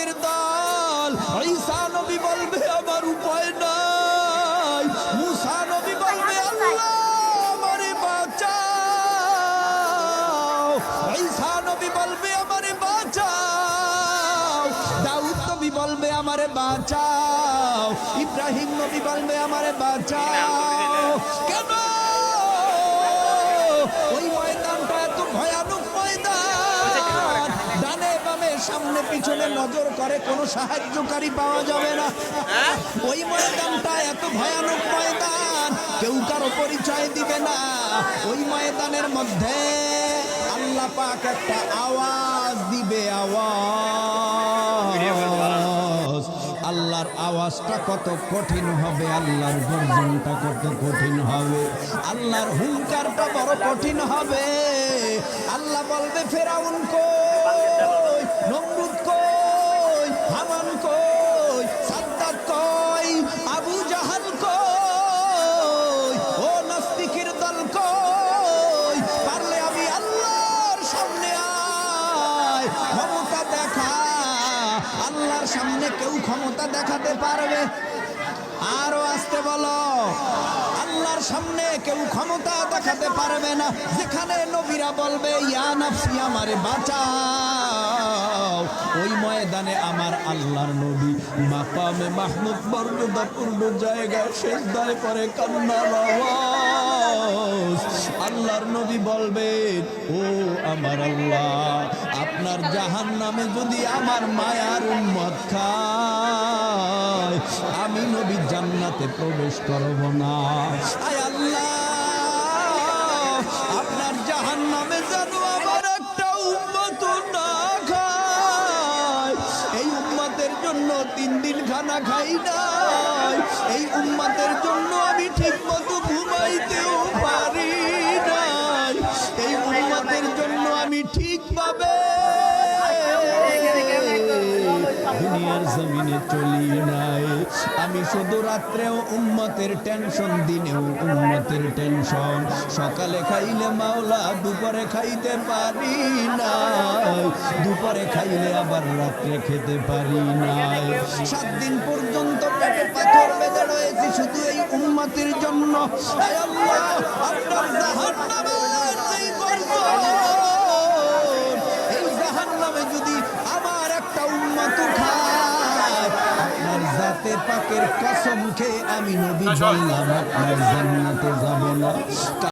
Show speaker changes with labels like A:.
A: নবীর দল। ঈসা নবী বলবে আমার উপায় নাই। মুসা নবী বলবে আল্লাহ আমারে বাঁচাও। ঈসা নবী বলবে আমারে বাঁচাও। দাউদ নবী বলবে আমারে বাঁচাও। ইব্রাহিম নবী বলবে আমারে বাঁচাও। কেন? ওই ময়দানটা এত ভয়ানক ময়দান, ডানে বামে সামনে পিছনে নজর করে কোনো সাহায্যকারী পাওয়া যাবে না। ওই ময়দানটা এত ভয়ানক ময়দান, কেউ কারো পরিচয় দিবে না। ওই ময়দানের মধ্যে আল্লাহ পাক একটা আওয়াজ দিবে, আওয়াজ। আল্লাহর আওয়াজটা কত কঠিন হবে, আল্লাহর গর্জনটা কত কঠিন হবে, আল্লাহর হুঙ্কারটা বড় কঠিন হবে। আল্লাহ বলবে ফেরাউন কই, নমরুদ কই, হামান কই, সাদ্দাত কই, আবু জাহাল কই, ও নাস্তিকের দল কই, পারলে আমি আল্লাহর সামনে আয়, ক্ষমতা দেখা। আল্লাহর সামনে কেউ ক্ষমতা দেখাতে পারবে? আরো আসতে বলো, আল্লাহর সামনে কেউ ক্ষমতা দেখাতে পারবে না। যেখানে নবীরা বলবে ইয়া নাফসি আমারে বাঁচাও, ওই ময়দানে আমার আল্লাহর নবী মাকামে মাহমুদ মর্যাদাপূর্ণ জায়গায় সিজদায় পড়ে কান্নার আওয়াজ। আল্লাহর নবী বলবেন ও আমার আল্লাহ, আপনার জাহান্নামে যদি আমার মায়ার উম্মত খায়, আমি নবী জান্নাতে প্রবেশ করব না। আয় আল্লাহ, আপনার জাহান্নামে যেন আমার একটা উম্মত না খায়। এই উম্মতের জন্য 3 দিন খানা খাই নাই। এই উম্মতের জন্য আমি ঠিক মতো ঘুমাইতেও পারি নাই। এই উম্মতের জন্য আমি ঠিকভাবে দুনিয়ার জমিনে চলি নাই। আমি শুধু রাত্রেও উম্মতের টেনশন, দিনেও উম্মতের টেনশন। সকালে খাইলে মাওলা, দুপুরে খাইতে পারি নাই, দুপুরে খাইলে আবার রাত্রে খেতে পারি নাই। 7 দিন পর্যন্ত পেটে পাথর বেঁধে রয়েছি শুধু এই উম্মতের জন্য। আয় আল্লাহ, আপনার জাহান্নামের যেই গর্জন, এই জাহান্নামে যদি আমার একটা উম্মত খায়, আপনার জাতে পাকের কসম খেয়ে আমি নবী বললাম আপনার জান্নাতে যাব না।